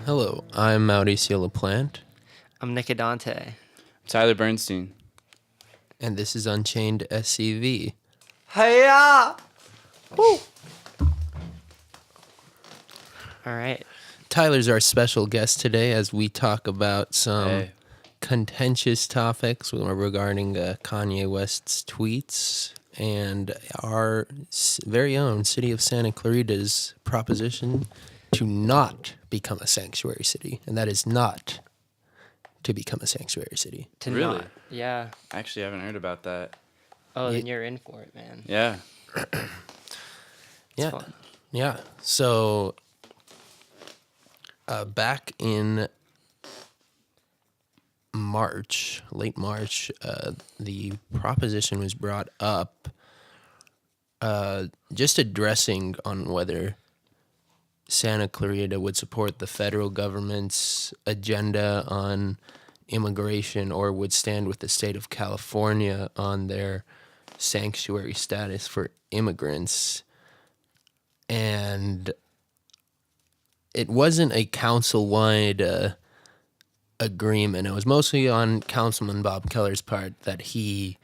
Hello, I'm Mauricio La Plante, I'm Nic Addante. Tyler Bernstein. and this is Unchained SCV. Hiya! Woo! All right. Tyler's our special guest today as we talk about some Hey. contentious topics regarding Kanye West's tweets and our very own city of Santa Clarita's proposition to not become a sanctuary city, and that is not to become a sanctuary city. To Really? not. Yeah. Actually, I haven't heard about that. Oh, then you're in for it, man. Yeah. It's Yeah. fun. Yeah. So back in March, late March, the proposition was brought up just addressing on whether Santa Clarita would support the federal government's agenda on immigration or would stand with the state of California on their sanctuary status for immigrants. And it wasn't a council-wide agreement. It was mostly on Councilman Bob Keller's part that he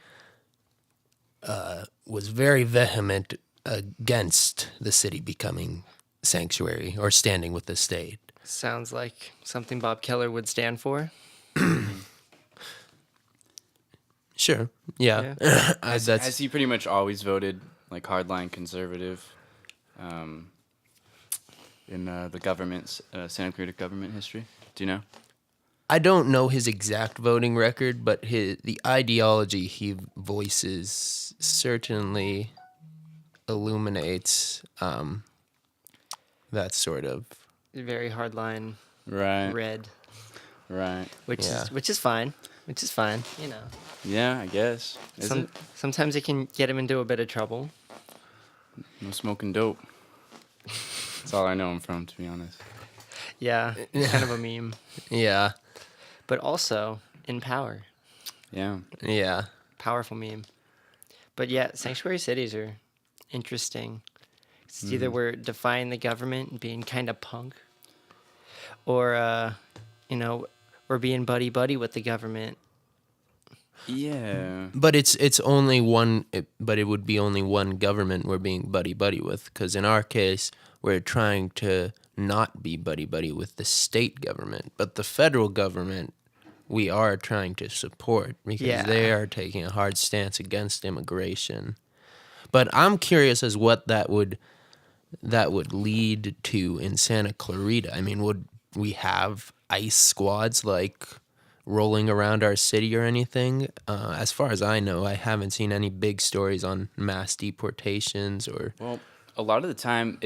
was very vehement against the city becoming sanctuary or standing with the state. Sounds like something Bob Keller would stand for. Sure. Yeah. Has he pretty much always voted like hardline conservative in the government's Santa Clarita government history? Do you know? I don't know his exact voting record, but the ideology he voices certainly illuminates that sort of. Very hardline Right. red, Right. which Yeah. is fine. Which is fine, you know. Yeah, I guess. Is it? Sometimes it can get him into a bit of trouble. No smoking dope. That's all I know him from, to be honest. Yeah, kind of a meme. Yeah. But also in power. Yeah. Yeah. Powerful meme. But yeah, sanctuary cities are interesting. It's either we're defying the government and being kind of punk, or we're being buddy buddy with the government. Yeah. But it's only one. But it would be only one government we're being buddy buddy with, because in our case we're trying to not be buddy buddy with the state government, but the federal government we are trying to support because they are taking a hard stance against immigration. But I'm curious as what that would lead to in Santa Clarita. I mean, would we have ICE squads like rolling around our city or anything? As far as I know, I haven't seen any big stories on mass deportations or. Well, a lot of the time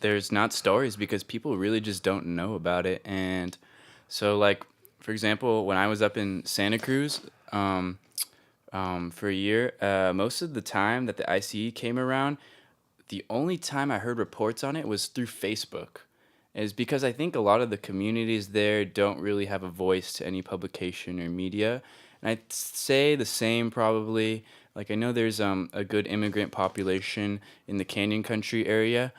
there's not stories because people really just don't know about it. And so, like, for example, when I was up in Santa Cruz for a year, most of the time that the ICE came around, the only time I heard reports on it was through Facebook. Is because I think a lot of the communities there don't really have a voice to any publication or media. And I'd say the same probably. Like, I know there's a good immigrant population in the Canyon Country area.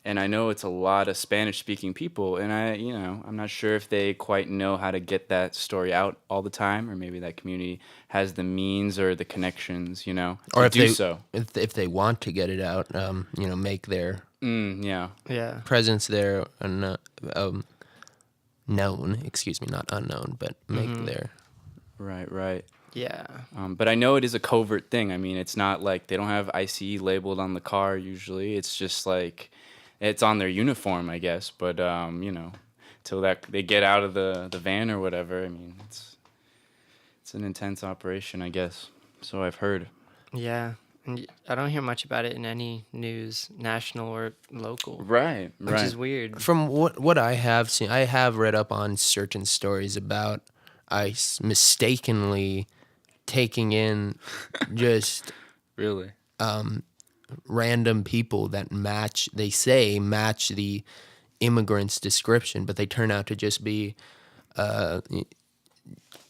And I know it's a lot of Spanish-speaking people. And I'm not sure if they quite know how to get that story out all the time. Or maybe that community has the means or the connections, to Or do so. if they want to get it out, make their Yeah. Yeah. presence there known. Excuse me, not unknown, but make their. Right. Yeah. But I know it is a covert thing. I mean, it's not like they don't have ICE labeled on the car usually. It's just like it's on their uniform, I guess. But till that they get out of the van or whatever. I mean, it's an intense operation, I guess. So I've heard. Yeah. And I don't hear much about it in any news, national or local. Right. Which is weird. From what I have seen, I have read up on certain stories about ICE mistakenly taking in just Really. random people that match the immigrant's description, but they turn out to just be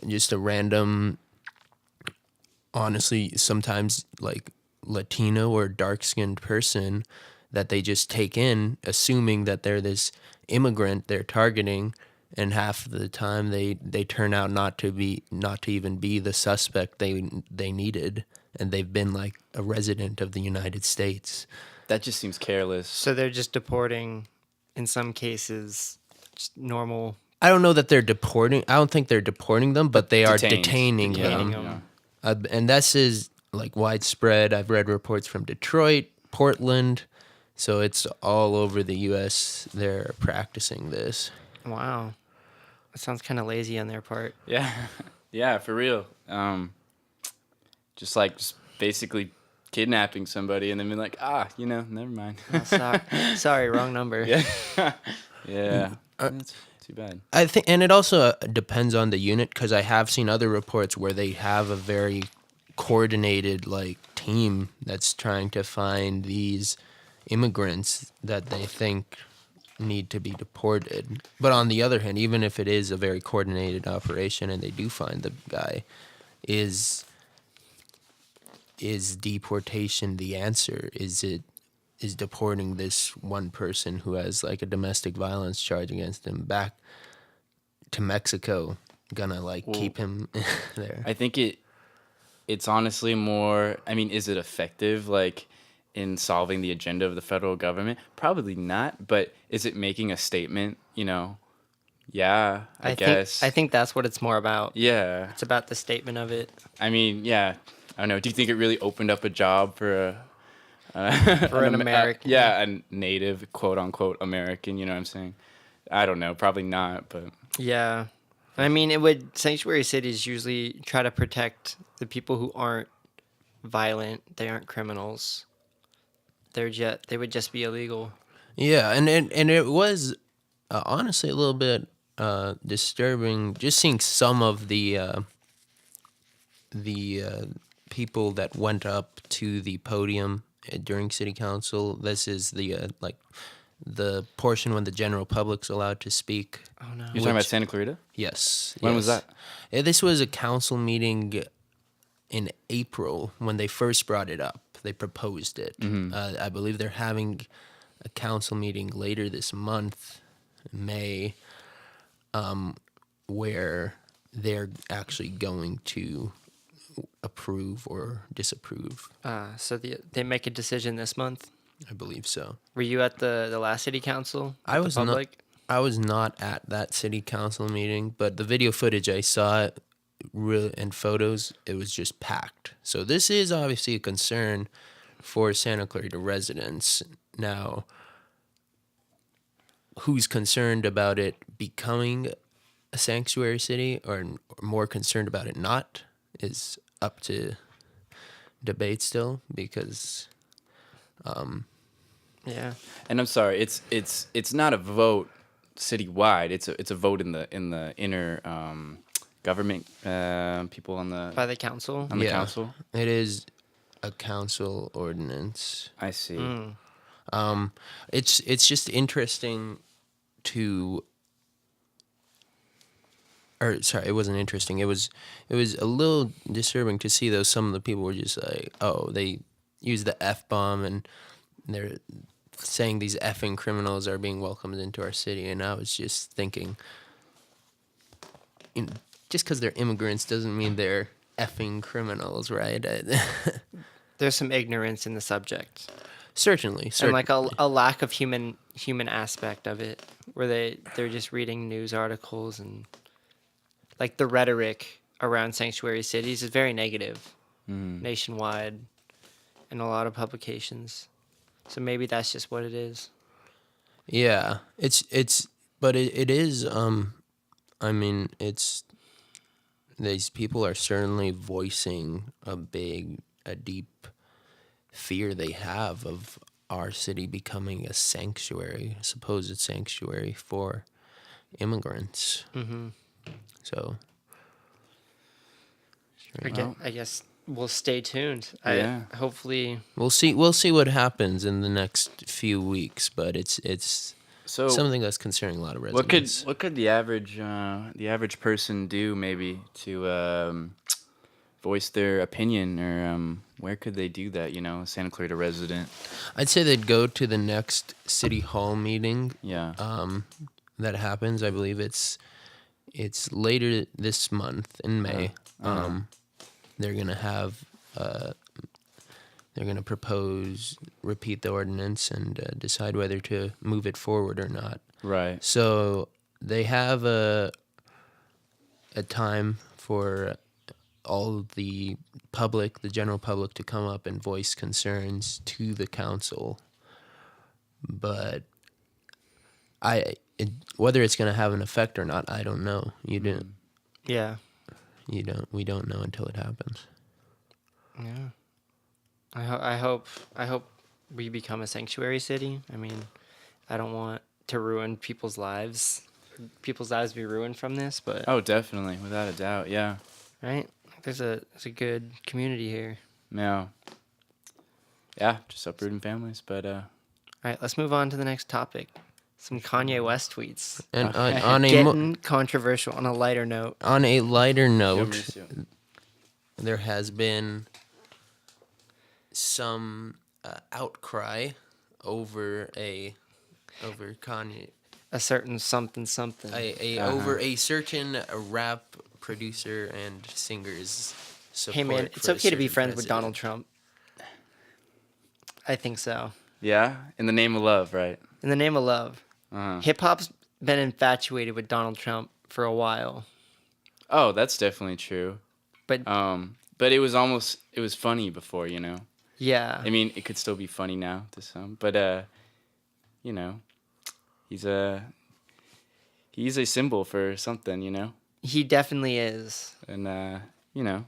just a random, honestly, sometimes like Latino or dark-skinned person that they just take in, assuming that they're this immigrant they're targeting, and half of the time they turn out not to even be the suspect they needed, and they've been like a resident of the United States. That just seems careless. So they're just deporting, in some cases, just normal. I don't know that they're deporting. I don't think they're deporting them, but they are Detained. detaining Detaining them. them. And this is like widespread. I've read reports from Detroit, Portland, so it's all over the U.S. They're practicing this. Wow. That sounds kind of lazy on their part. Yeah, yeah, for real. Just basically kidnapping somebody and then being like, never mind. Oh, sorry, wrong number. Yeah, yeah. That's too bad. I think, and it also depends on the unit, because I have seen other reports where they have a very coordinated like team that's trying to find these immigrants that they think need to be deported. But on the other hand, even if it is a very coordinated operation and they do find the guy, is deportation the answer? Is deporting this one person who has like a domestic violence charge against him back to Mexico gonna keep him there? I think it's honestly more, I mean, is it effective in solving the agenda of the federal government? Probably not, but is it making a statement, Yeah, I guess. I think that's what it's more about. Yeah. It's about the statement of it. I mean, yeah. I don't know. Do you think it really opened up a job for an American? A native, quote unquote, American, you know what I'm saying? I don't know. Probably not, but. Yeah. I mean, sanctuary cities usually try to protect the people who aren't violent. They aren't criminals. They would just be illegal. Yeah, and it was honestly a little bit disturbing just seeing some of the people that went up to the podium during city council. This is the portion when the general public's allowed to speak. Oh no! You're talking about Santa Clarita? Yes. When was that? This was a council meeting in April when they first brought it up. They proposed it. Mm-hmm. I believe they're having a council meeting later this month, May, where they're actually going to approve or disapprove. So they make a decision this month? I believe so. Were you at the last city council? I was not at that city council meeting, but the video footage I saw and photos, it was just packed. So this is obviously a concern for Santa Clarita residents. Now, who's concerned about it becoming a sanctuary city or more concerned about it not is up to debate still, because yeah. And I'm sorry, it's not a vote citywide. It's a vote in the inner government people by the council. On the council. It is a council ordinance. I see. It's just interesting it wasn't interesting. It was a little disturbing to see though some of the people were just like, oh, they use the F-bomb and they're saying these effing criminals are being welcomed into our city, and I was just thinking, just because they're immigrants doesn't mean they're effing criminals, right? There's some ignorance in the subject. Certainly. And like a lack of human aspect of it, where they're just reading news articles, and like the rhetoric around sanctuary cities is very negative nationwide in a lot of publications. So maybe that's just what it is. Yeah, but it is. I mean, these people are certainly voicing a deep fear they have of our city becoming a supposed sanctuary for immigrants. Mm-hmm. So, I guess we'll stay tuned. Yeah. Hopefully we'll see what happens in the next few weeks, but it's So something that's concerning a lot of residents. what could the average person do maybe to voice their opinion, or where could they do that? A Santa Clarita resident. I'd say they'd go to the next city hall meeting Yeah. that happens. I believe it's later this month in May. They're gonna have they're gonna repeat the ordinance and decide whether to move it forward or not. Right. So they have a time for all the public, the general public, to come up and voice concerns to the council. But whether it's going to have an effect or not, I don't know. You didn't. Yeah. You don't. We don't know until it happens. Yeah. I hope we become a sanctuary city. I mean, I don't want to ruin people's lives. People's lives be ruined from this, but Oh, definitely, without a doubt. Yeah. right? There's a good community here. Yeah. Yeah, just uprooting families, but All right, let's move on to the next topic. Some Kanye West tweets. And Okay. Getting controversial on a lighter note. on a lighter Yo, note, Mauricio. there has been some outcry over Kanye. A certain something. Over a certain rap producer and singer's support. Hey man, it's for a okay to be certain friends with president. Donald Trump. I think so. Yeah, in the name of love, right? In the name of love. Uh-huh. Hip hop's been infatuated with Donald Trump for a while. Oh, that's definitely true. But But it was funny before, yeah. I mean, it could still be funny now to some, but he's a symbol for something, He definitely is. and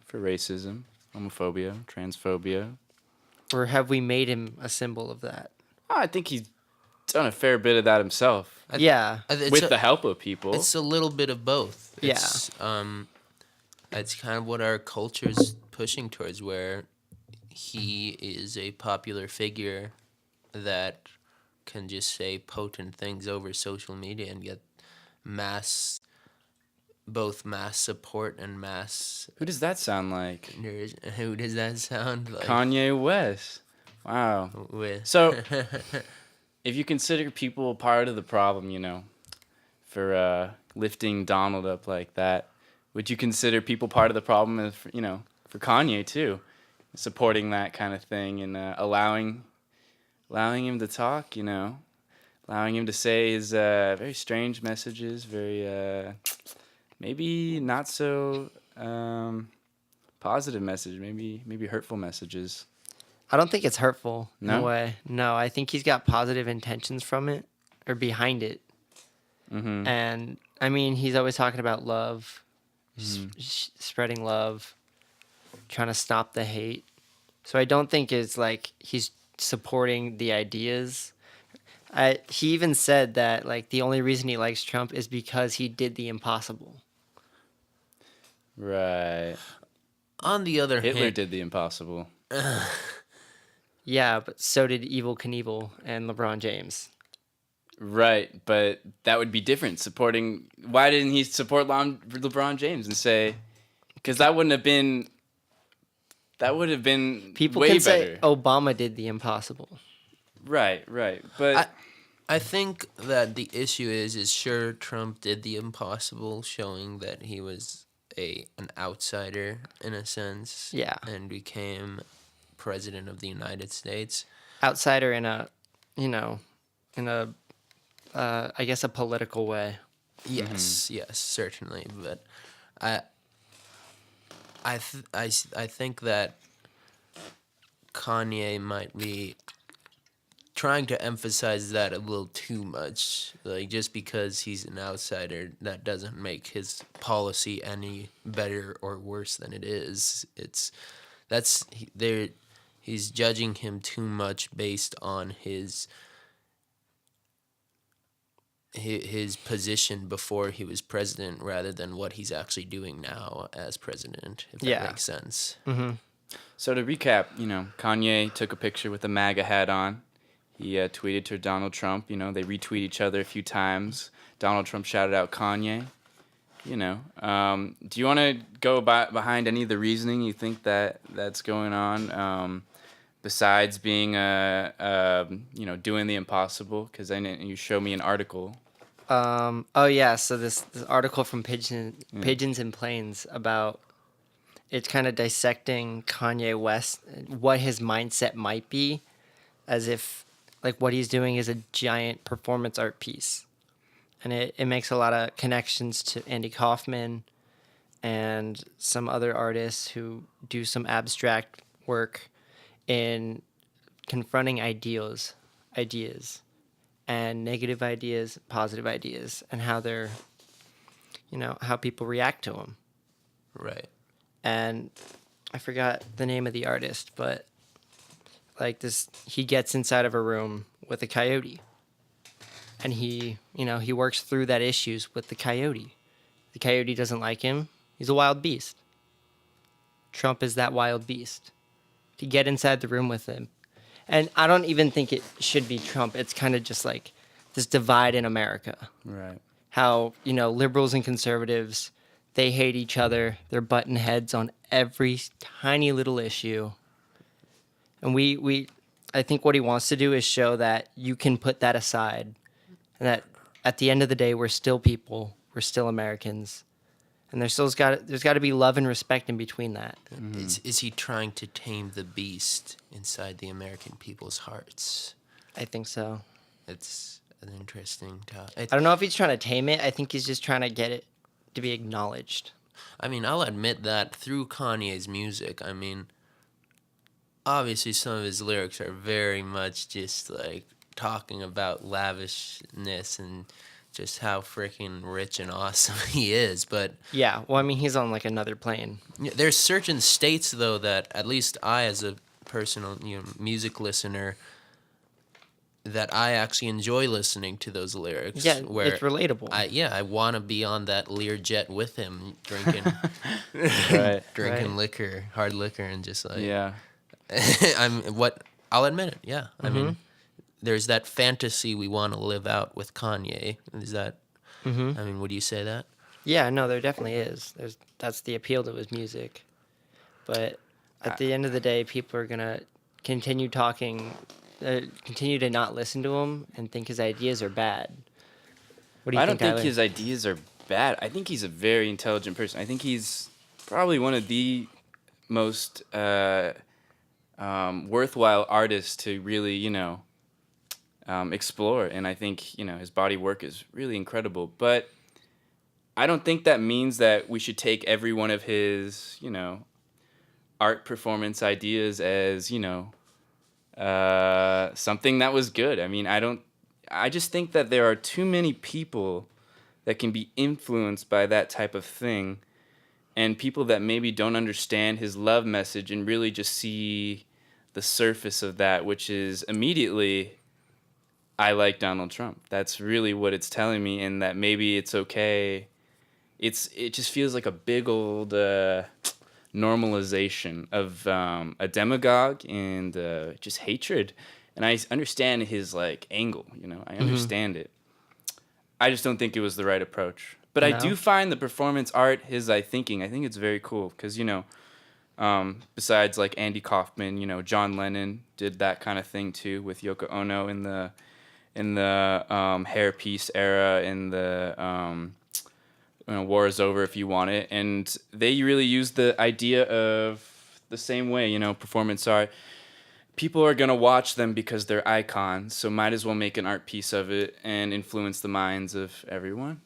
for racism, homophobia, transphobia. Or have we made him a symbol of that? I think he's done a fair bit of that himself Yeah. with the help of people. It's a little bit of both. Yeah. It's kind of what our culture's pushing towards, where he is a popular figure that can just say potent things over social media and get both mass support and mass. Who does that sound like? Who does that sound like? Kanye West. Wow. With So, if you consider people part of the problem, for lifting Donald up like that, would you consider people part of the problem, for Kanye too, supporting that kind of thing and allowing him to talk, allowing him to say his very strange messages, very maybe not so positive message, maybe hurtful messages. I don't think it's hurtful in No? a way. No, I think he's got positive intentions from it or behind it. Mm-hmm. And I mean, he's always talking about love, spreading love, trying to stop the hate. So I don't think it's like he's supporting the ideas. He even said that like the only reason he likes Trump is because he did the impossible. Right. on the other Hitler hand, did the impossible. Yeah, but so did Evel Knievel and LeBron James. Right, but that would be different. Why didn't he support LeBron James and say? Because that would have been People way can better. say Obama did the impossible. Right, but I think that the issue is sure Trump did the impossible, showing that he was an outsider in a sense. Yeah. And became president of the United States. Outsider in a I guess a political way. Yes, yes, certainly. But I think that Kanye might be trying to emphasize that a little too much. Like, just because he's an outsider, that doesn't make his policy any better or worse than it is. He's judging him too much based on his position before he was president, rather than what he's actually doing now as president, if that makes sense. Mm-hmm. So to recap, Kanye took a picture with a MAGA hat on. He tweeted to Donald Trump. They retweet each other a few times. Donald Trump shouted out Kanye. Do you want to go behind any of the reasoning you think that's going on, besides being doing the impossible? Because you show me an article. Oh yeah, so this article from Pigeons and Planes about it's kind of dissecting Kanye West, what his mindset might be, as if like what he's doing is a giant performance art piece. And it makes a lot of connections to Andy Kaufman and some other artists who do some abstract work in confronting ideas, and negative ideas, positive ideas, and how they're, how people react to them. Right. And I forgot the name of the artist, but like this, he gets inside of a room with a coyote. And he works through that issues with the coyote. The coyote doesn't like him. He's a wild beast. Trump is that wild beast. To get inside the room with him. And I don't even think it should be Trump. It's kind of just like this divide in America. Right. How, liberals and conservatives, they hate each other. They're button heads on every tiny little issue. And I think what he wants to do is show that you can put that aside. And that at the end of the day, we're still people. We're still Americans. And there's got to be love and respect in between that. Mm-hmm. Is he trying to tame the beast inside the American people's hearts? I think so. It's an interesting topic. I don't know if he's trying to tame it. I think he's just trying to get it to be acknowledged. I mean, I'll admit that through Kanye's music, I mean, obviously some of his lyrics are very much just like talking about lavishness and just how freaking rich and awesome he is, but yeah, well, I mean, he's on like another plane. There's certain states though that at least I, as a personal music listener, that I actually enjoy listening to those lyrics. Yeah, where it's relatable. I want to be on that Learjet with him, drinking liquor, hard liquor, and just like I'll admit it. Yeah, I mean. There's that fantasy we want to live out with Kanye. Is that? Mm-hmm. I mean, would you say that? Yeah, no, there definitely is. That's the appeal to his music. But at the end of the day, people are gonna continue talking, continue to not listen to him and think his ideas are bad. What do you think? I don't think his ideas are bad. I think he's a very intelligent person. I think he's probably one of the most worthwhile artists to really, explore, and I think his body work is really incredible, but I don't think that means that we should take every one of his art performance ideas as something that was good. I mean, I just think that there are too many people that can be influenced by that type of thing, and people that maybe don't understand his love message and really just see the surface of that, which is immediately, I like Donald Trump. That's really what it's telling me, and that maybe it's okay. It just feels like a big old normalization of a demagogue and just hatred. And I understand his angle. I understand it. I just don't think it was the right approach. But I do find the performance art, I think it's very cool because besides Andy Kaufman, John Lennon did that kind of thing too with Yoko Ono in the hairpiece era, in the War Is Over If You Want It, and they really used the idea of the same way, performance art. People are gonna watch them because they're icons, so might as well make an art piece of it and influence the minds of everyone,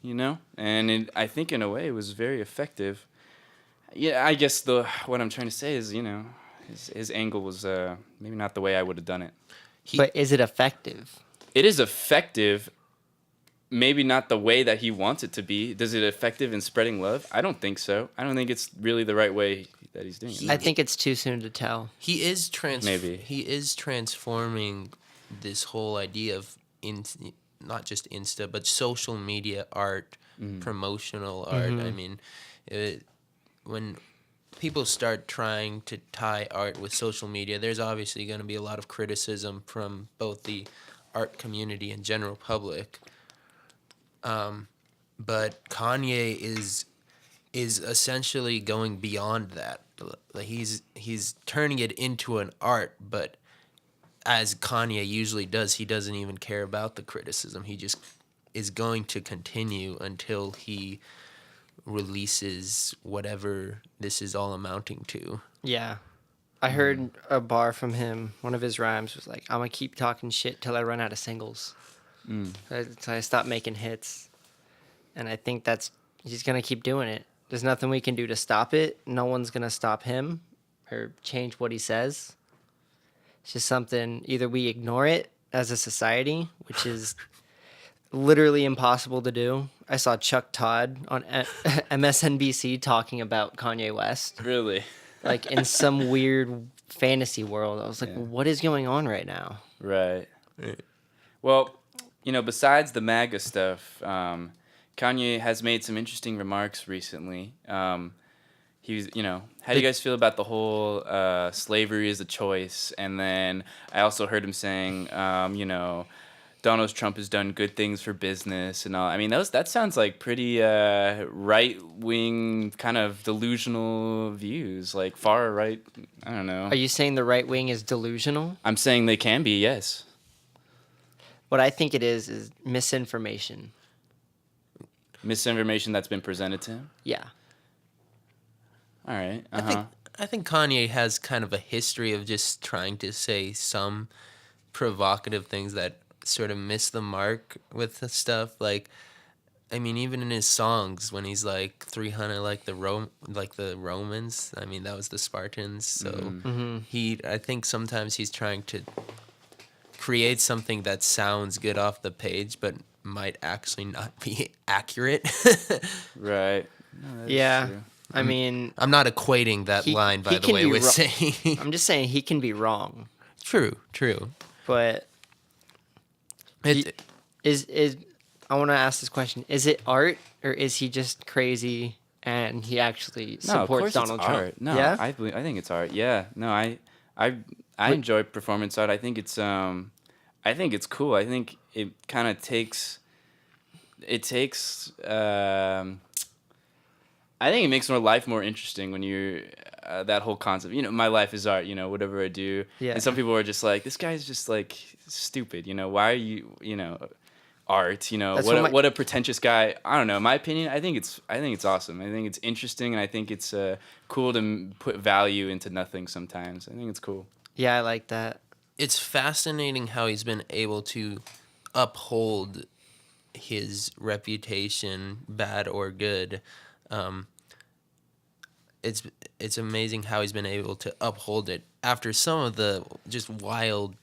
And I think in a way it was very effective. Yeah, I guess what I'm trying to say is, his angle was maybe not the way I would have done it. But is it effective? It is effective, maybe not the way that he wants it to be. Does it effective in spreading love? I don't think so. I don't think it's really the right way that he's doing it. I think it's too soon to tell. He is transforming this whole idea of not just Insta, but social media art, promotional art. I mean, when people start trying to tie art with social media, there's obviously going to be a lot of criticism from both the art community and general public. But Kanye is is essentially going beyond that. Like he's turning it into an art, but as Kanye usually does, he doesn't even care about the criticism. He just is going to continue until he releases whatever this is all amounting to. Yeah. I heard a bar from him. One of his rhymes was like, I'm going to keep talking shit till I run out of singles. So I stopped making hits. And I think he's going to keep doing it. There's nothing we can do to stop it. No one's going to stop him or change what he says. It's just something, either we ignore it as a society, which is literally impossible to do. I saw Chuck Todd on MSNBC talking about Kanye West. Really? Like in some weird fantasy world. I was like, what is going on right now? Right. Well, besides the MAGA stuff, Kanye has made some interesting remarks recently. He's, how do you guys feel about the whole slavery is a choice? And then I also heard him saying, Donald Trump has done good things for business and all. I mean, that sounds like pretty right-wing kind of delusional views, like far right. I don't know. Are you saying the right wing is delusional? I'm saying they can be, yes. What I think it is misinformation. Misinformation that's been presented to him? Yeah. All right. I think Kanye has kind of a history of just trying to say some provocative things that sort of miss the mark with the stuff. Like, I mean, even in his songs when he's like 300 like the Romans, I mean, that was the Spartans. So I think sometimes he's trying to create something that sounds good off the page but might actually not be accurate. Right. No, yeah. true. I mean, I'm not equating that line, by the way, with saying. I'm just saying he can be wrong. True. But is I want to ask this question: is it art, or is he just crazy and he actually supports Donald Trump? Art. No, yeah? I think it's art. Yeah. No, I enjoy performance art. I think it's cool. I think it kind of takes. I think it makes life more interesting when you're that whole concept. My life is art. Whatever I do. Yeah. And some people are just like, this guy's just like stupid. Why are you? Art. What a pretentious guy. I don't know. In my opinion, I think it's awesome. I think it's interesting, and I think it's cool to put value into nothing. Sometimes I think it's cool. Yeah, I like that. It's fascinating how he's been able to uphold his reputation, bad or good. It's amazing how he's been able to uphold it after some of the just wild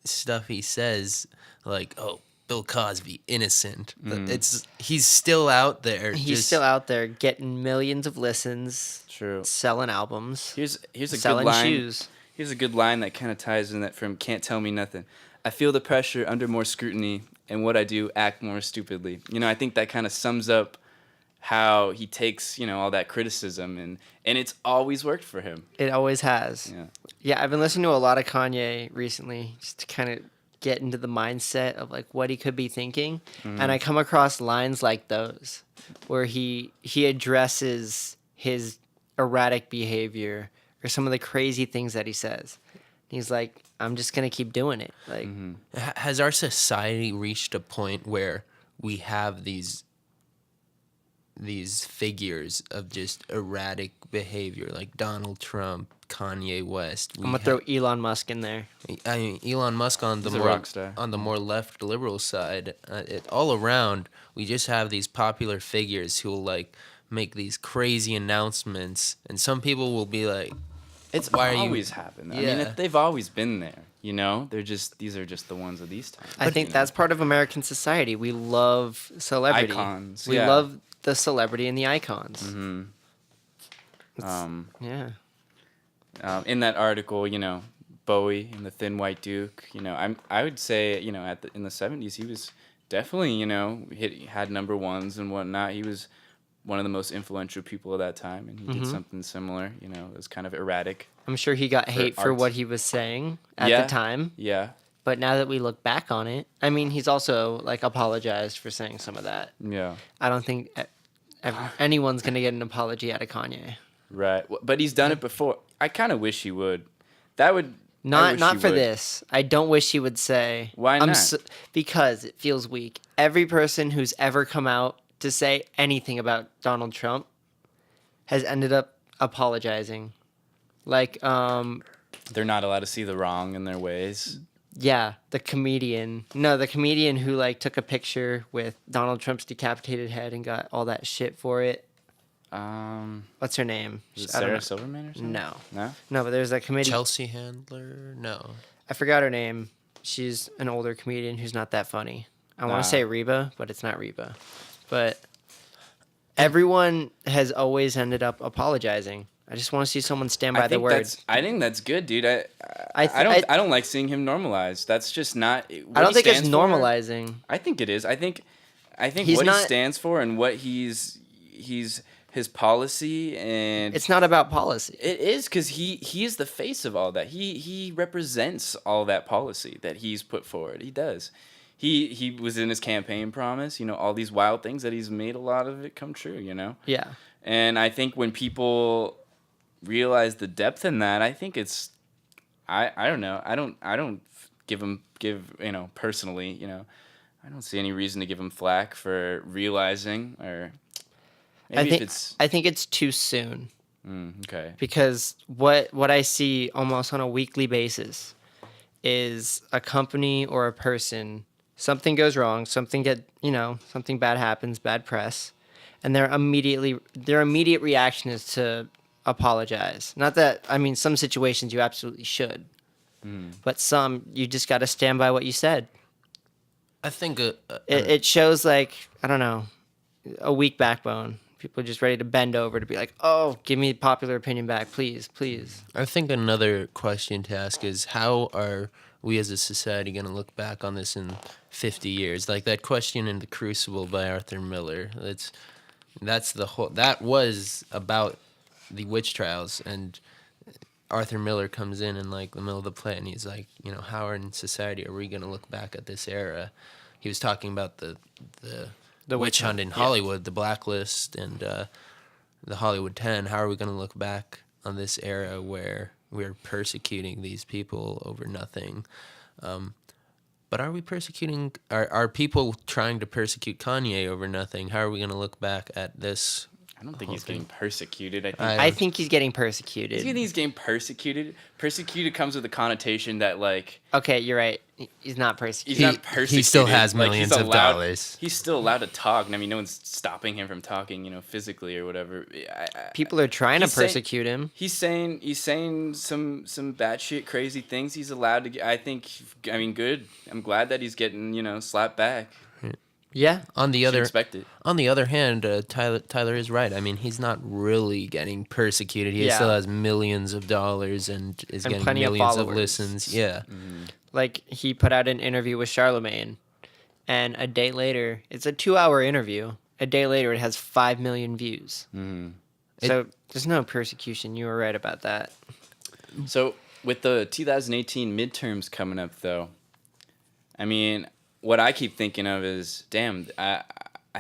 stuff he says, like, oh, Bill Cosby, innocent. He's still out there. He's still out there getting millions of listens. True. Selling albums. Here's a selling good line. Shoes. Here's a good line that kind of ties in that from Can't Tell Me Nothing. I feel the pressure under more scrutiny, and what I do act more stupidly. I think that kind of sums up how he takes, all that criticism, and it's always worked for him. It always has. Yeah, I've been listening to a lot of Kanye recently just to kind of get into the mindset of like what he could be thinking. And I come across lines like those where he addresses his erratic behavior or some of the crazy things that he says. He's like, I'm just going to keep doing it. Like, has our society reached a point where we have these figures of just erratic behavior, like Donald Trump, Kanye West? I'm gonna throw Elon Musk in there. I mean, Elon Musk on the more left liberal side. All around, we just have these popular figures who will like make these crazy announcements, and some people will be like, "It's always happened." Yeah. I mean, they've always been there. These are just the ones of these times. I think that's part of American society. We love celebrity. Icons. We love the celebrity and the icons. Yeah. In that article, Bowie and the Thin White Duke. I would say, in the 70s, he was definitely, had number ones and whatnot. He was one of the most influential people of that time, and he did something similar. It was kind of erratic. I'm sure he got hate for what he was saying at the time. Yeah. But now that we look back on it, I mean, he's also like apologized for saying some of that. Yeah. I don't think anyone's gonna get an apology out of Kanye. Right. But he's done it before. I kind of wish he would. That would. I Not wish not he for would. this. I don't wish he would say. Why not? Because it feels weak. Every person who's ever come out to say anything about Donald Trump has ended up apologizing. Like, They're not allowed to see the wrong in their ways. yeah, the comedian. No, the comedian who like took a picture with Donald Trump's decapitated head and got all that shit for it. What's her name? Is it I don't Sarah know. Silverman or something? No. No? No, but there's a comedian. Chelsea Handler? No. I forgot her name. She's an older comedian who's not that funny. I want to say Reba, but it's not Reba. But everyone has always ended up apologizing. I just want to see someone stand by their word. I think that's good, dude. I I don't like seeing him normalized. That's just not. I don't think it's stands for- normalizing. I think it is. I think He's what not- he stands for and what he's his policy and It's not about policy. it is because he is the face of all that. He represents all that policy that he's put forward. He does. He was in his campaign promise. You know, all these wild things that he's made a lot of it come true. You know. Yeah. And I think when people realize the depth in that, I think it's I don't know. I don't give personally, I don't see any reason to give him flack for realizing or maybe I think it's too soon okay. because what I see almost on a weekly basis is a company or a person, something goes wrong, something bad happens, bad press, and their immediate reaction is to apologize. Not that, I mean, some situations you absolutely should, but some you just got to stand by what you said. I think It shows like, I don't know, a weak backbone. People are just ready to bend over to be like, oh, give me popular opinion back, please, please. I think another question to ask is how are we as a society going to look back on this in 50 years? Like that question in The Crucible by Arthur Miller. That was about the witch trials, and Arthur Miller comes in like the middle of the play and he's like, how in society are we going to look back at this era? He was talking about the witch hunt in Hollywood, the Blacklist, and the Hollywood 10. How are we going to look back on this era where we're persecuting these people over nothing? But are we persecuting? Are people trying to persecute Kanye over nothing? How are we going to look back at this? I don't think he's getting persecuted. I think he's getting persecuted. I think he's getting persecuted. Persecuted comes with a connotation that like Okay, you're right. He's not persecuted. he's not persecuted. He still has Like, millions he's of allowed- dollars. He's still allowed to talk. And I mean, no one's stopping him from talking, physically or whatever. People are trying to He's saying- persecute him. He's saying some batshit crazy things. He's allowed to. Good. I'm glad that he's getting slapped back. Yeah. On the Should other expect it. On the other hand, Tyler is right. I mean, he's not really getting persecuted. He Yeah. still has millions of dollars and is And getting plenty of millions of followers. listens. Yeah. Like, he put out an interview with Charlemagne, and a day later, it's a 2-hour interview. A day later, it has 5 million views. So there's no persecution. You were right about that. So with the 2018 midterms coming up, though, I mean, what I keep thinking of is, damn, I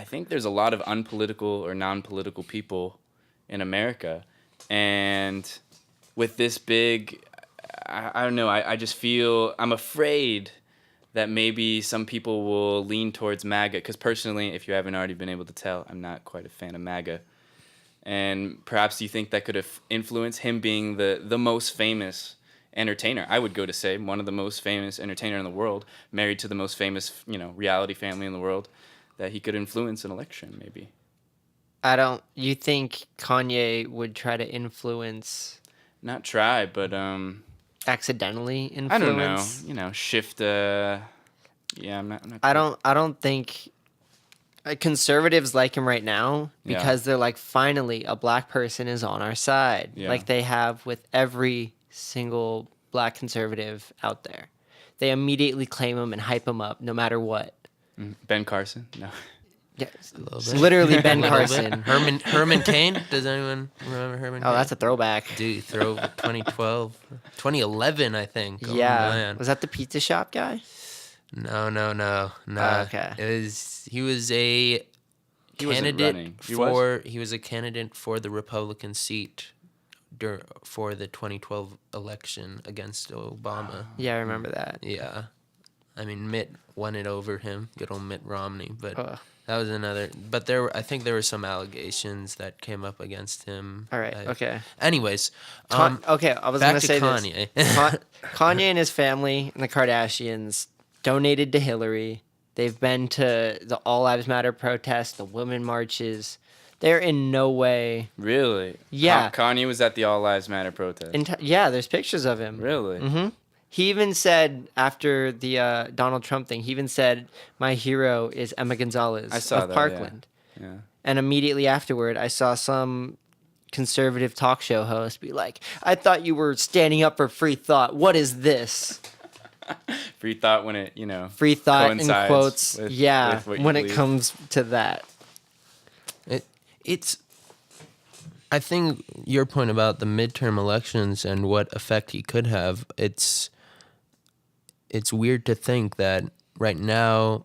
think there's a lot of unpolitical or non-political people in America, and with this big, I don't know, I just feel, I'm afraid that maybe some people will lean towards MAGA, because personally, if you haven't already been able to tell, I'm not quite a fan of MAGA. And perhaps you think that could have influenced him being the most famous entertainer. I would go to say one of the most famous entertainer in the world, married to the most famous, reality family in the world, that he could influence an election, maybe. You think Kanye would try to influence, Not try, but accidentally influence? I don't know. Shift. Yeah, I'm not. I don't think conservatives like him right now because they're like, finally, a black person is on our side, like they have with every single black conservative out there. They immediately claim him and hype him up no matter what. Ben Carson. No. Yeah, A little bit. literally Ben A little bit. Carson. Herman Cain. Does anyone remember Herman Cain? Oh, that's a throwback. Dude, 2012, 2011, I think. Oh, Yeah, man. was that the pizza shop guy? No. Oh, okay. He was a He wasn't candidate running. he was a candidate for the Republican seat for the 2012 election against Obama. Yeah, I remember that. Yeah. I mean, Mitt won it over him, good old Mitt Romney, but Ugh. that was another. But I think there were some allegations that came up against him. All right. Okay. Anyways, Okay, I was back gonna to say Kanye. this. Kanye and his family and the Kardashians donated to Hillary. They've been to the All Lives Matter protests, the women marches. They're in no way. Really? Yeah. Kanye was at the All Lives Matter protest. Yeah, there's pictures of him. Really? Mm-hmm. He even said after the Donald Trump thing, he even said, "My hero is Emma Gonzalez I saw of that, Parkland." Yeah. And immediately afterward, I saw some conservative talk show host be like, "I thought you were standing up for free thought. What is this?" Free thought when it, Free thought in coincides quotes. with what you when it believe. comes to that. It's. I think your point about the midterm elections and what effect he could have. It's weird to think that right now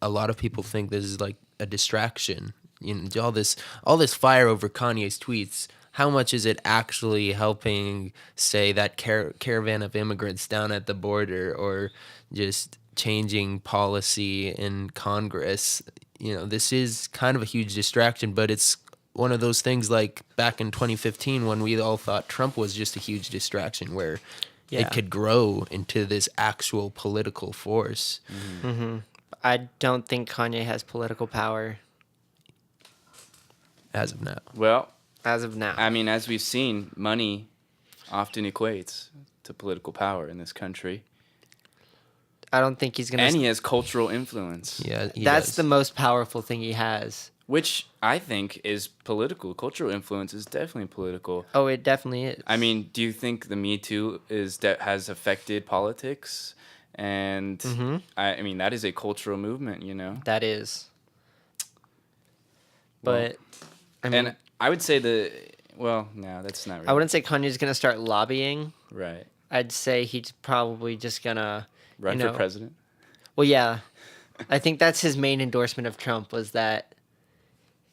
a lot of people think this is like a distraction. All this fire over Kanye's tweets. How much is it actually helping, say, that caravan of immigrants down at the border, or just changing policy in Congress? This is kind of a huge distraction, but it's one of those things like back in 2015 when we all thought Trump was just a huge distraction, where it could grow into this actual political force. Mm-hmm. I don't think Kanye has political power As of now. Well, as of now. I mean, as we've seen, money often equates to political power in this country. I don't think he's going to... And he has cultural influence. Yeah, That's the most powerful thing he has. Which I think is political. Cultural influence is definitely political. Oh, it definitely is. I mean, do you think the Me Too has affected politics? And I mean, that is a cultural movement, That is. But, I mean... And I would say no, that's not really. I wouldn't say Kanye's going to start lobbying. Right. I'd say he's probably just going to... Run for president? Well, yeah. I think that's his main endorsement of Trump, was that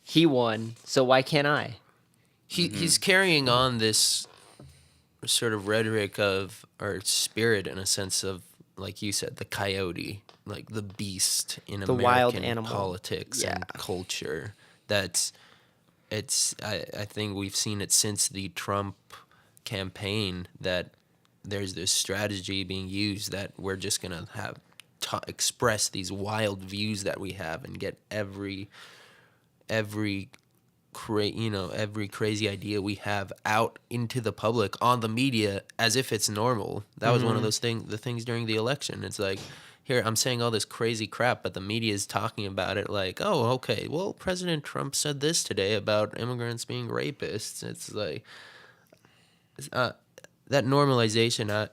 he won, so why can't I? He's carrying on this sort of rhetoric or spirit, in a sense of, like you said, the coyote, like the beast in The American wild animal. politics and culture. I think we've seen it since the Trump campaign, that there's this strategy being used that we're just going to have express these wild views that we have and get every crazy idea we have out into the public on the media as if it's normal. That was one of those things during the election. It's like, here, I'm saying all this crazy crap, but the media is talking about it like, oh, okay, well, President Trump said this today about immigrants being rapists. It's like, that normalization,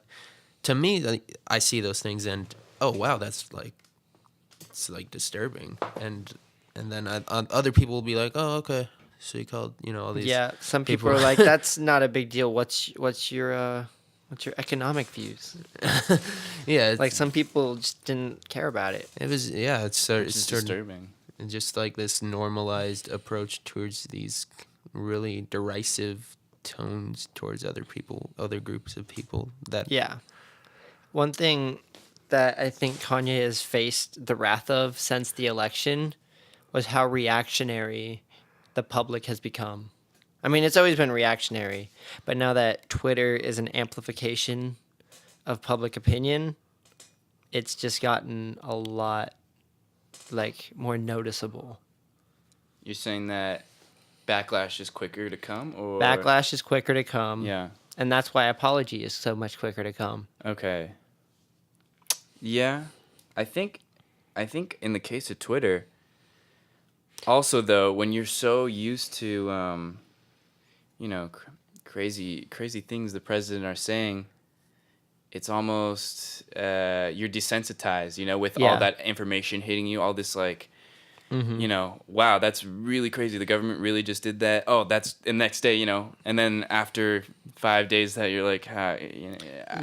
to me, I see those things and, oh, wow, it's like disturbing. And then other people will be like, oh, okay, so you called, all these. Yeah, some people are like, that's not a big deal. What's your economic views? Yeah. Like, some people just didn't care about it. It was, yeah, it's disturbing. And just like this normalized approach towards these really derisive tones towards other people, other groups of people. Yeah. One thing that I think Kanye has faced the wrath of since the election was how reactionary the public has become. I mean, it's always been reactionary, but now that Twitter is an amplification of public opinion, it's just gotten a lot, more noticeable. You're saying that backlash is quicker to come, or Backlash is quicker to come. Yeah. And that's why apology is so much quicker to come. Okay. Yeah, I think in the case of Twitter. Also, though, when you're so used to, crazy things the president are saying, it's almost you're desensitized. With all that information hitting you, all this wow, that's really crazy. The government really just did that. Oh, that's the next day, and then after 5 days that you're like,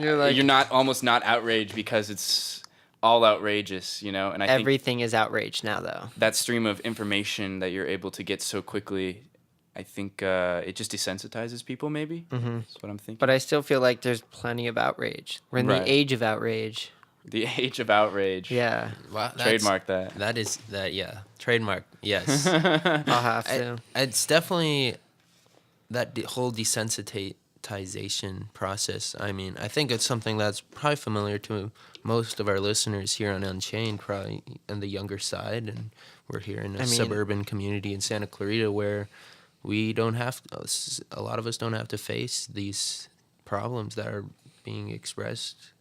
you're not outraged because it's all outrageous, you know. And I think Everything is outraged now, though. that stream of information that you're able to get so quickly, I think it just desensitizes people. Maybe that's what I'm thinking. But I still feel like there's plenty of outrage. We're in Right. the age of outrage. The age of outrage. Yeah, Wow, Trademark that. That is that. Yeah, trademark. Yes. I'll have to. It's definitely that whole desensitization process. I mean, I think it's something that's probably familiar to most of our listeners here on Unchained, probably on the younger side, and we're here in a suburban community in Santa Clarita where we don't have a lot of us don't have to face these problems that are being expressed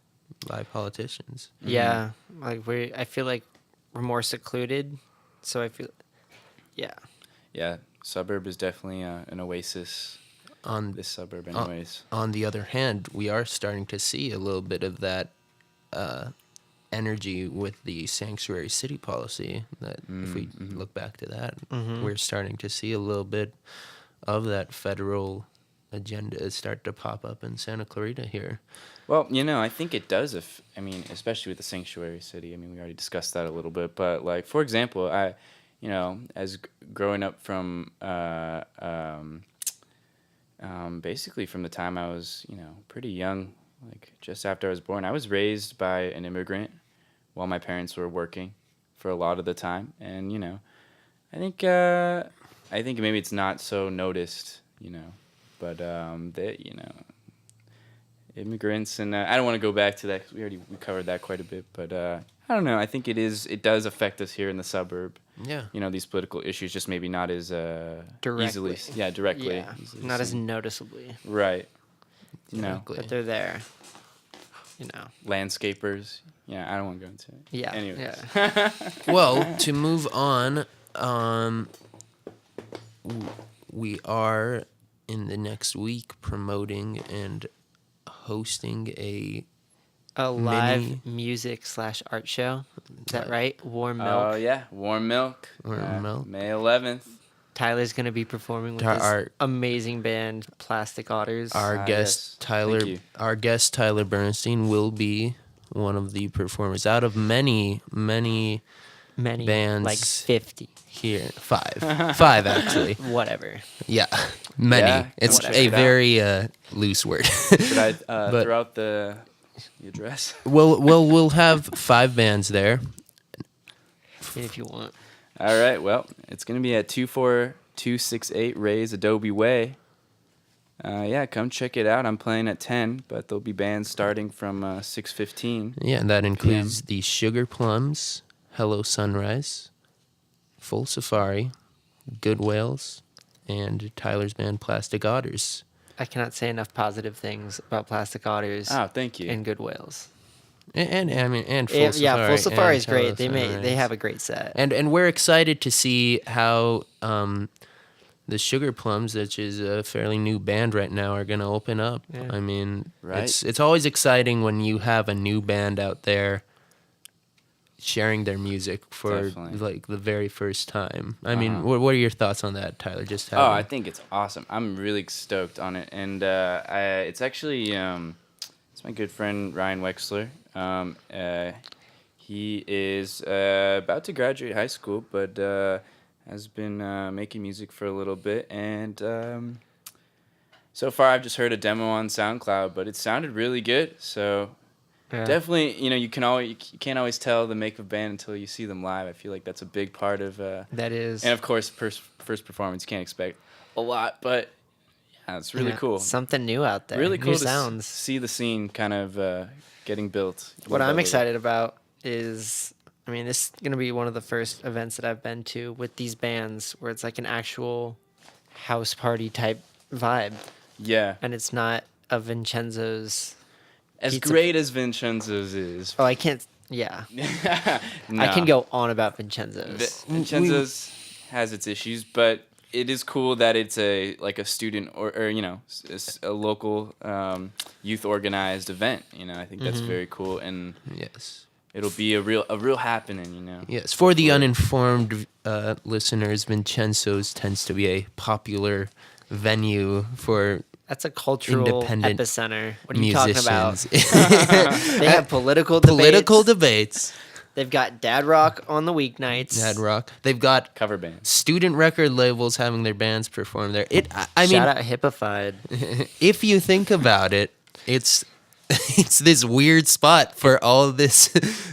by politicians. Yeah, like I feel like we're more secluded, so I feel, yeah. Yeah, suburb is definitely an oasis. On This suburb, anyways. on the other hand, we are starting to see a little bit of that energy with the sanctuary city policy. That if we look back to that, we're starting to see a little bit of that federal agenda start to pop up in Santa Clarita here. Well, you know, I think it does. I mean, especially with the sanctuary city. I mean, we already discussed that a little bit. But like, for example, you know, as growing up from basically from the time I was, you know, pretty young, like just after I was born, I was raised by an immigrant while my parents were working for a lot of the time. And, you know, I think maybe it's not so noticed, you know, but they, you know, immigrants, and I don't want to go back to that because we covered that quite a bit, but I don't know. I think it does affect us here in the suburb. Yeah. You know, these political issues just maybe not as Directly. easily. Yeah, directly. Yeah, easily not as seen. noticeably, Right. You know, Exactly. but they're there. You know. landscapers. Yeah, I don't want to go into it. Yeah. Anyways. Yeah. Well, to move on, we are in the next week promoting and hosting a live Mini- music/art show. Is that right? Warm Oh, Milk. yeah. Warm Milk. Warm Milk. May 11th. Tyler's gonna be performing with Our- this amazing band, Plastic Otters. our yes. guest Thank you. Tyler Bernstein will be one of the performers out of many Many bands. like 50. here. Five actually. Whatever. Yeah, many. Yeah, It's come a check it out. very loose word. Should I But- throw out the address? we'll have 5 bands there. If you want. All right. Well, it's going to be at 24268 Ray's Adobe Way. Yeah, come check it out. I'm playing at 10, but there'll be bands starting from 6:15. Yeah, and that includes the Sugar Plums, Hello Sunrise, Full Safari, Good Whales, and Tyler's band Plastic Otters. I cannot say enough positive things about Plastic Otters Oh, thank you. and Good Whales. And Full Safari. Yeah, Full Safari and is great. Hello They Sunrise. have a great set. And we're excited to see how the Sugar Plums, which is a fairly new band right now, are going to open up. Yeah. I mean, Right. it's always exciting when you have a new band out there sharing their music for Definitely. like the very first time. I mean, what are your thoughts on that, Tyler? Just Oh, I think it's awesome. I'm really stoked on it, and it's actually it's my good friend Ryan Wexler. He is about to graduate high school, but has been making music for a little bit, and so far I've just heard a demo on SoundCloud, but it sounded really good. So Yeah. definitely, you know, you can't always tell the make of a band until you see them live. I feel like that's a big part of. That is. And of course, first performance, you can't expect a lot, but yeah, it's really yeah, cool. Something new out there. Really cool New to sounds. see the scene kind of getting built. What I'm little by excited about is, I mean, this is going to be one of the first events that I've been to with these bands where it's like an actual house party type vibe. little. Yeah. And it's not a Vincenzo's. As Pizza- great as Vincenzo's is. Oh, I can't. Yeah. No. I can go on about Vincenzo's. Vincenzo's has its issues, but it is cool that it's a student or you know, a local youth organized event. You know, I think that's very cool, and yes. it'll be a real happening. You know. Yes, for the uninformed listeners, Vincenzo's tends to be a popular venue for That's a cultural independent epicenter. What are you talking about? musicians. They have political debates. They've got dad rock on the weeknights. Dad rock. They've got Cover bands. student record labels having their bands perform there. I mean, Shout out Hippified. if you think about it, it's this weird spot for all this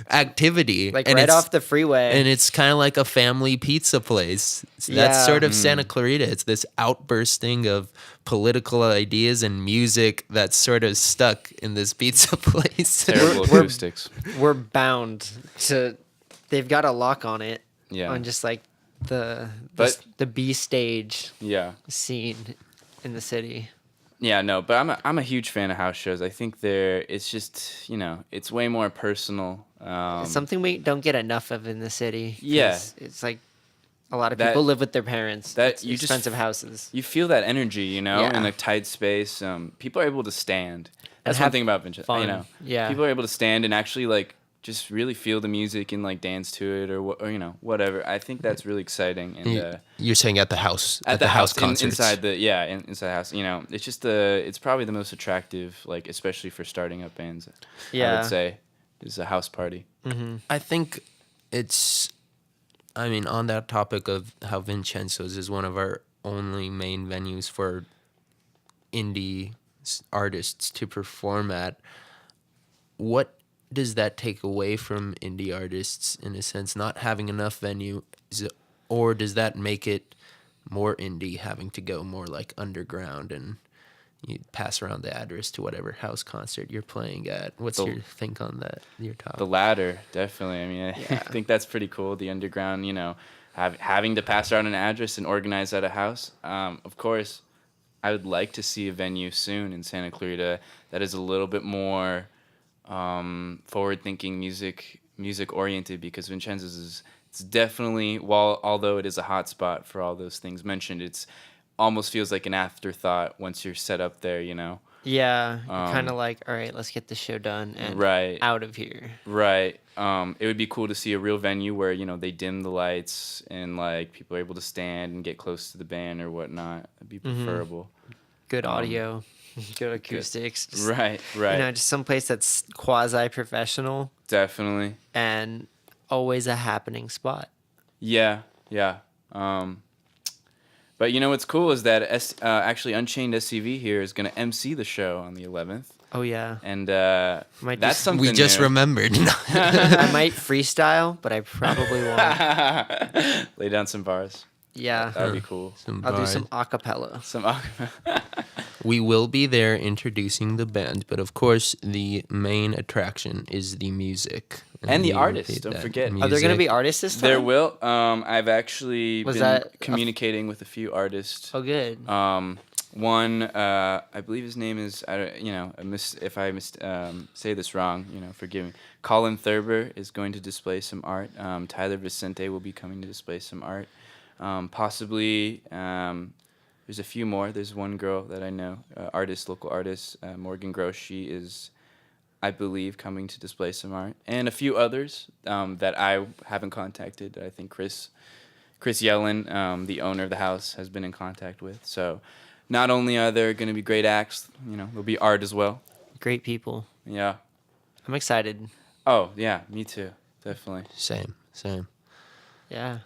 activity, Like and right it's- off the freeway. and it's kind of like a family pizza place. That's Yeah. sort of Santa Clarita. It's this outbursting of political ideas and music that's sort of stuck in this pizza place. Terrible We're- acoustics. We're bound to. They've got a lock on it. Yeah. On just like the But- the B stage Yeah. scene in the city. Yeah, no, but I'm a huge fan of house shows. I think it's just, it's way more personal. It's something we don't get enough of in the city. 'cause Yeah. It's like a lot of That- people live with their parents. that It's you just- expensive houses. You feel that energy, Yeah. in a tight space. People are able to stand. That's one have thing about Vincenzo. fun. Yeah. People are able to stand and actually like just really feel the music and like dance to it or whatever. I think that's really exciting. And You're saying at the house, at the house concerts. inside the inside the house. It's just it's probably the most attractive, like especially for starting up bands. I Yeah. would say is a house party. I think on that topic of how Vincenzo's is one of our only main venues for indie artists to perform at, what does that take away from indie artists in a sense, not having enough venue, or does that make it more indie, having to go more like underground and you pass around the address to whatever house concert you're playing at? What's your think on that? Your top? The latter, definitely. I mean, I think that's pretty cool. The underground, having to pass around an address and organize at a house. Of course, I would like to see a venue soon in Santa Clarita that is a little bit more forward-thinking, music-oriented, because Vincenzo's it's definitely, although it is a hot spot for all those things mentioned, it's almost feels like an afterthought once you're set up there, Yeah. Kind of like, all right, let's get the show done and Right. out of here. Right. It would be cool to see a real venue where, they dim the lights and like people are able to stand and get close to the band or whatnot. That'd be preferable. Good audio, good acoustics. Just, Right. just someplace that's quasi-professional Definitely. and always a happening spot. Yeah. But what's cool is that actually Unchained SCV here is going to MC the show on the 11th. Oh, yeah. And Might that's just- something we just new. remembered. I might freestyle, but I probably won't. Lay down some bars. Yeah. That would be cool. I'll do some acapella. We will be there introducing the band, but of course the main attraction is the music And the we artists, repeat don't that. forget. Are there going to Music. be artists this time? There will. I've actually Was been that a communicating with a few artists. Oh, good. One, I believe his name is, if I say this wrong, forgive me. Colin Thurber is going to display some art. Tyler Vicente will be coming to display some art. Possibly, there's a few more. There's one girl that I know, local artist, Morgan Gross. She is, I believe, coming to display some art. And a few others that I haven't contacted. I think Chris Yellen, the owner of the house, has been in contact with. So not only are there going to be great acts, there'll be art as well. Great people. Yeah. I'm excited. Oh, yeah, me too. Definitely. Same. Yeah.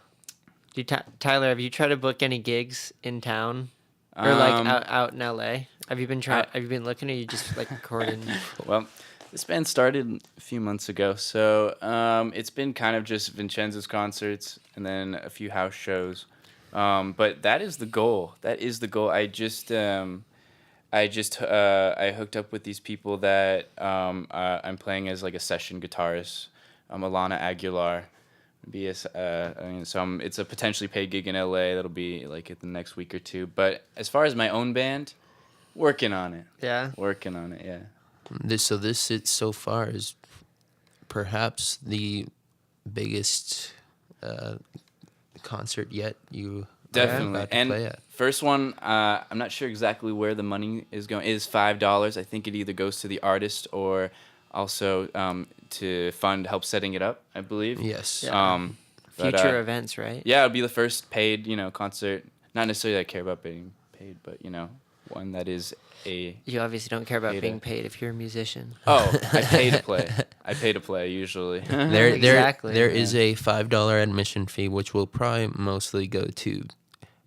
Tyler, have you tried to book any gigs in town? Or like out in LA? Have you been have you been looking, or you just like recording? Well, this band started a few months ago, so it's been kind of just Vincenzo's concerts and then a few house shows. But that is the goal. I hooked up with these people that I'm playing as like a session guitarist, Alana Aguilar. It's a potentially paid gig in LA that'll be like in the next week or two. But as far as my own band, working on it. Yeah. Yeah. This so far is perhaps the biggest concert yet you Definitely. are about to And play at. first one, I'm not sure exactly where the money is going. It is $5. I think it either goes to the artist or also to help setting it up, I believe. Yes. Yeah. Future events, right? Yeah, it'll be the first paid, concert. Not necessarily that I care about being paid, but one that is a. You obviously don't care about Paid being it. paid if you're a musician. Oh, I pay to play. I pay to play usually. Exactly. There is a $5 admission fee, which will probably mostly go to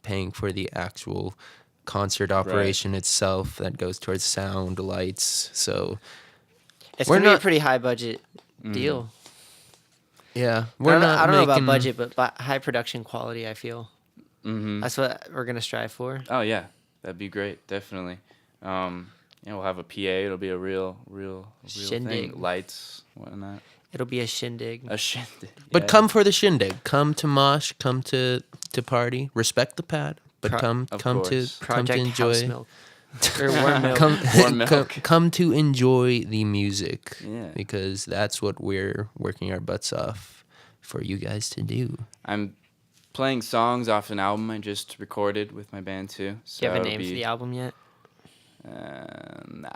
paying for the actual concert operation itself. That goes towards sound, lights. So It's We're gonna be a not- pretty high budget deal. yeah, I we're don't, not. I don't know about making- budget, but high production quality. I feel Mm-hmm. that's what we're gonna strive for. Oh yeah, that'd be great. Definitely. Yeah, we'll have a PA. It'll be a real Shindig. thing. Lights, whatnot. It'll be a shindig. A shindig. But yeah. come for the shindig. Come to mosh. Come to party. Respect the pad, but Pro- come Of come to course. come to Project enjoy. House Milk or Warm Milk. Come, Warm milk. come to enjoy the music. Yeah. Because that's what we're working our butts off for you guys to do. I'm playing songs off an album I just recorded with my band too. So Do you have a it'll name for be- the album yet? Nah,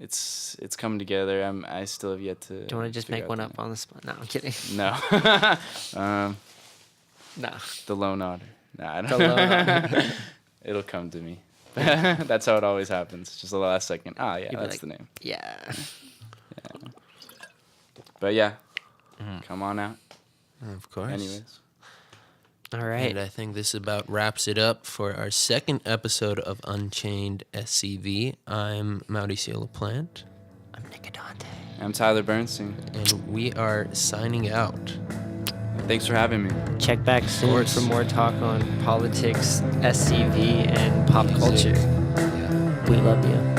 it's coming together. I still have yet to. Do you want to just figure make out one the up on the spot? No, I'm kidding. name. No. No. The Lone Otter. Nah, I The don't Lone Otter. It'll come to me. That's how it always happens. Just the last second. Ah, yeah, You'd be that's like, the name. Yeah. But yeah, Mm-hmm. come on out. Of course. Anyways. All right. And I think this about wraps it up for our second episode of Unchained SCV. I'm Mauricio La Plante, I'm Nic Addante. I'm Tyler Bernstein. and we are signing out. Thanks for having me. Check back soon course. for more talk on politics, SCV, and pop Music. culture. Yeah. We love you.